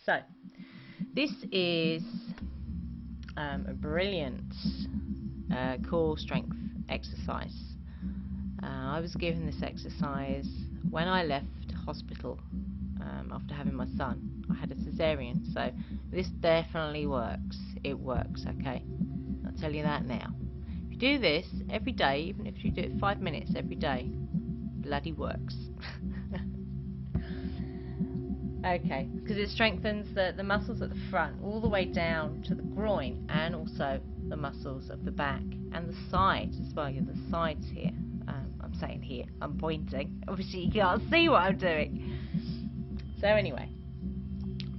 So this is a brilliant core strength exercise. I was given this exercise when I left hospital after having my son. I had a cesarean, so this definitely works. It works, okay? I'll tell you that now. If you do this every day, even if you do it 5 minutes every day, bloody works. Okay, because it strengthens the muscles at the front all the way down to the groin, and also the muscles of the back and the sides as well. The sides here. I'm saying here, I'm pointing. Obviously you can't see what I'm doing. So anyway,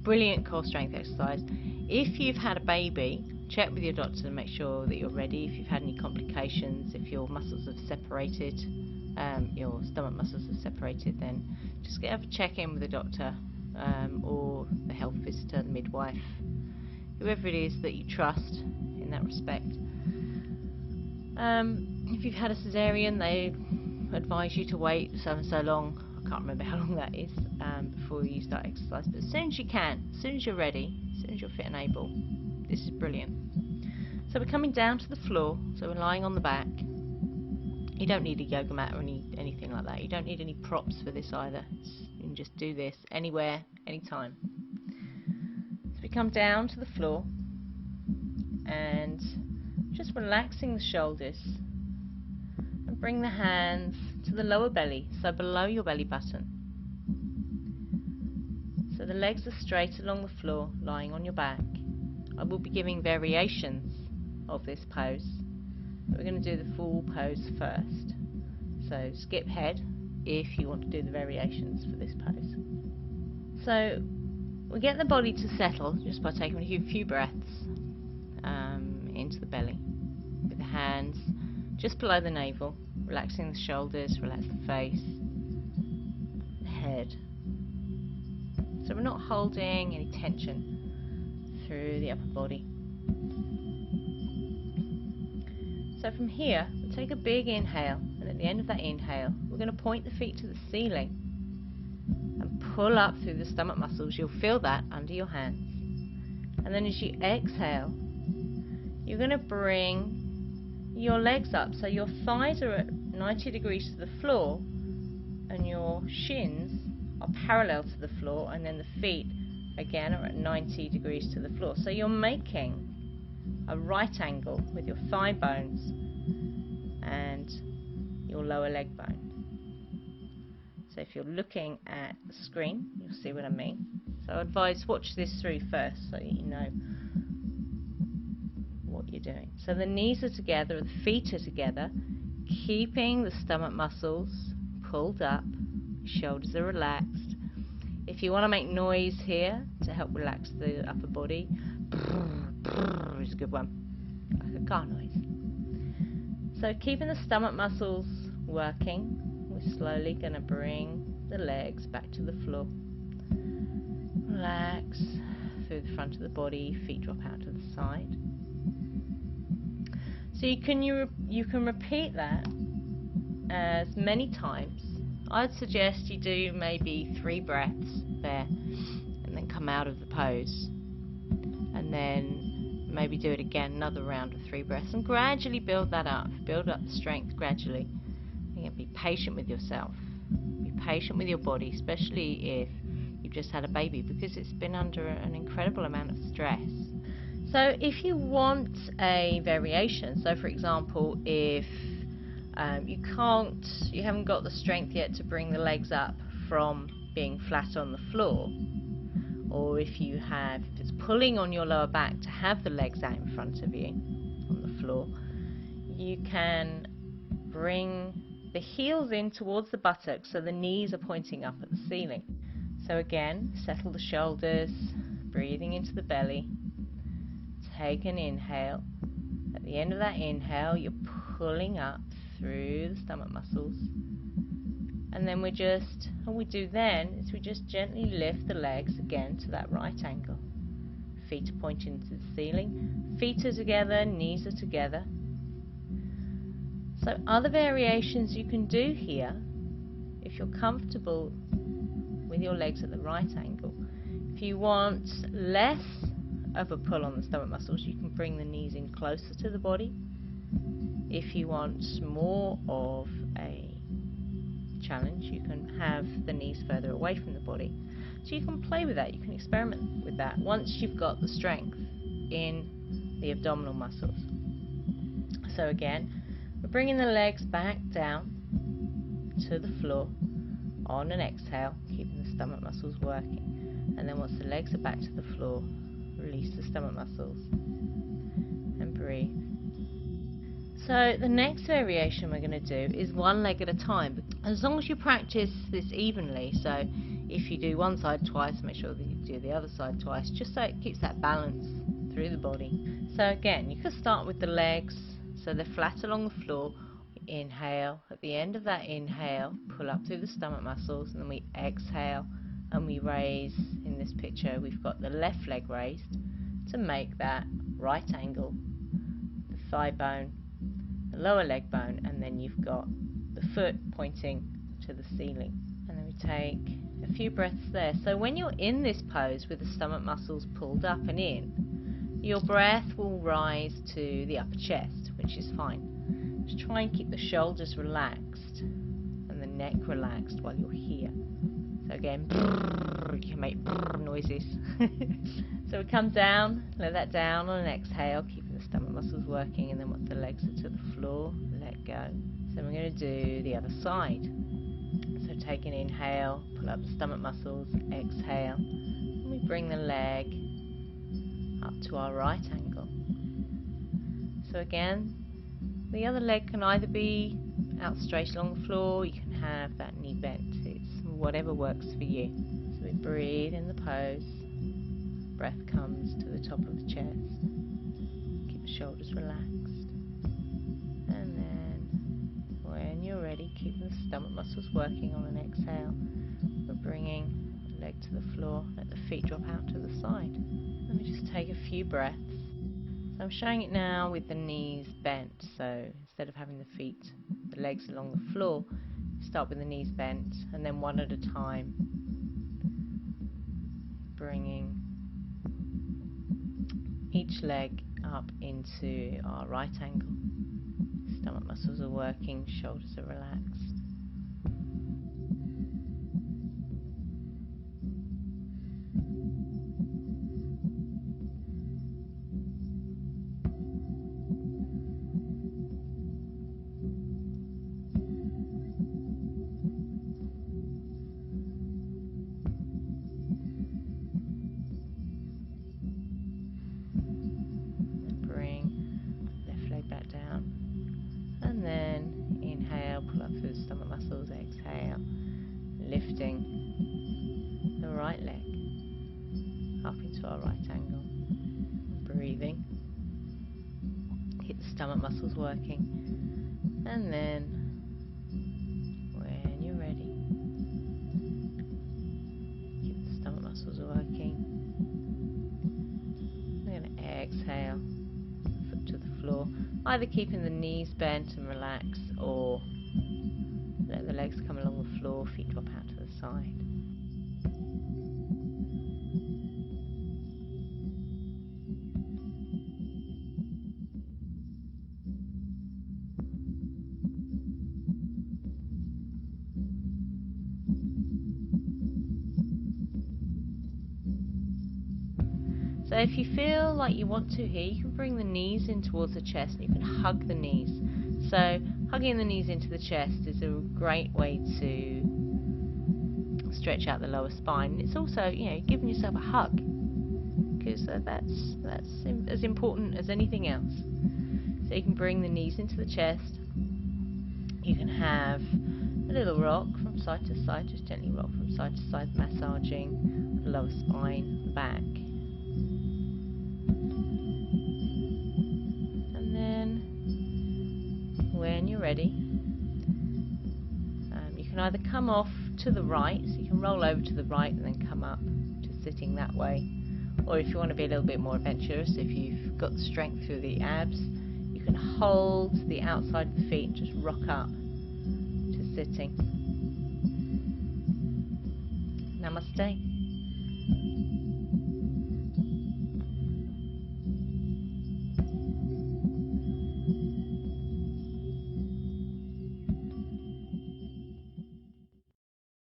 brilliant core strength exercise. If you've had a baby, check with your doctor to make sure that you're ready. If you've had any complications, if your muscles have separated, your stomach muscles have separated, then just have a check in with the doctor. Or the health visitor, the midwife, whoever it is that you trust in that respect. If you've had a cesarean, they advise you to wait so and so long, I can't remember how long that is, before you start exercise, but as soon as you can, as soon as you're ready, as soon as you're fit and able, this is brilliant. So we're coming down to the floor, so we're lying on the back. You don't need a yoga mat or anything like that. You don't need any props for this either. You can just do this anywhere, anytime. So we come down to the floor and just relaxing the shoulders and bring the hands to the lower belly, so below your belly button. So the legs are straight along the floor, lying on your back. I will be giving variations of this pose. We're going to do the full pose first. So skip head if you want to do the variations for this pose. So we get the body to settle just by taking a few breaths into the belly, with the hands just below the navel, relaxing the shoulders, relax the face, the head. So we're not holding any tension through the upper body. So from here, we'll take a big inhale, and at the end of that inhale, we're going to point the feet to the ceiling and pull up through the stomach muscles. You'll feel that under your hands. And then as you exhale, you're going to bring your legs up, so your thighs are at 90 degrees to the floor, and your shins are parallel to the floor, and then the feet, again, are at 90 degrees to the floor. So you're making a right angle with your thigh bones and your lower leg bone. So if you're looking at the screen, you'll see what I mean. So I advise watch this through first so you know what you're doing. So the knees are together, the feet are together, keeping the stomach muscles pulled up, shoulders are relaxed. If you want to make noise here to help relax the upper body, is a good one, like a car noise. So keeping the stomach muscles working, we're slowly going to bring the legs back to the floor. Relax through the front of the body, feet drop out to the side. So you can repeat that as many times. I'd suggest you do maybe 3 breaths there and then come out of the pose, and then maybe do it again, another round of 3 breaths, and gradually build that up, build up the strength gradually. And be patient with yourself, be patient with your body, especially if you've just had a baby, because it's been under an incredible amount of stress. So if you want a variation, so for example, if you haven't got the strength yet to bring the legs up from being flat on the floor, or if it's pulling on your lower back to have the legs out in front of you on the floor, you can bring the heels in towards the buttocks so the knees are pointing up at the ceiling. So again, settle the shoulders, breathing into the belly, take an inhale. At the end of that inhale, you're pulling up through the stomach muscles, and then all we do then is we just gently lift the legs again to that right angle. Feet are pointing to the ceiling, feet are together, knees are together. So other variations you can do here, if you're comfortable with your legs at the right angle, If you want less of a pull on the stomach muscles, you can bring the knees in closer to the body. If you want more of a challenge, you can have the knees further away from the body. So you can play with that, you can experiment with that once you've got the strength in the abdominal muscles. So again, we're bringing the legs back down to the floor on an exhale, keeping the stomach muscles working. And then once the legs are back to the floor, release the stomach muscles and breathe. So the next variation we're going to do is one leg at a time. As long as you practice this evenly, so if you do one side twice, make sure that you do the other side twice, just so it keeps that balance through the body. So again, you can start with the legs so they're flat along the floor. Inhale. At the end of that inhale, pull up through the stomach muscles, and then we exhale and we raise. In this picture, we've got the left leg raised to make that right angle, the thigh bone, the lower leg bone, and then you've got the foot pointing to the ceiling. And then we take a few breaths there. So when you're in this pose with the stomach muscles pulled up and in, your breath will rise to the upper chest, which is fine. Just try and keep the shoulders relaxed and the neck relaxed while you're here. So again, brrr, you can make brrr noises. So we come down, let that down on an exhale, keeping the stomach muscles working, and then once the legs are to the floor, let go. So we're going to do the other side. So take an inhale, pull up the stomach muscles, exhale, and we bring the leg up to our right angle. So again, the other leg can either be out straight along the floor, you can have that knee bent. It's whatever works for you. So we breathe in the pose. Breath comes to the top of the chest. Keep the shoulders relaxed. And then, when you're ready, keeping the stomach muscles working on an exhale, we're bringing the leg to the floor. Let the feet drop out to the side. Let me just take a few breaths. So I'm showing it now with the knees bent, so instead of having the legs along the floor, start with the knees bent, and then one at a time, bringing each leg up into our right angle. Stomach muscles are working, shoulders are relaxed. Back down, and then inhale, pull up through the stomach muscles, exhale, lifting the right leg up into our right angle, breathing, keep the stomach muscles working, and then when you're ready, keep the stomach muscles working. We're going to exhale, foot to the floor, either keeping the knees bent and relaxed, or let the legs come along the floor, feet drop out to the side. So if you feel like you want to here, you can bring the knees in towards the chest and you can hug the knees. So hugging the knees into the chest is a great way to stretch out the lower spine. It's also, giving yourself a hug, because that's as important as anything else. So you can bring the knees into the chest. You can have a little rock from side to side, just gently rock from side to side, massaging the lower spine, the back. When you're ready, you can either come off to the right, so you can roll over to the right and then come up to sitting that way, or if you want to be a little bit more adventurous, if you've got the strength through the abs, you can hold the outside of the feet and just rock up to sitting. Namaste.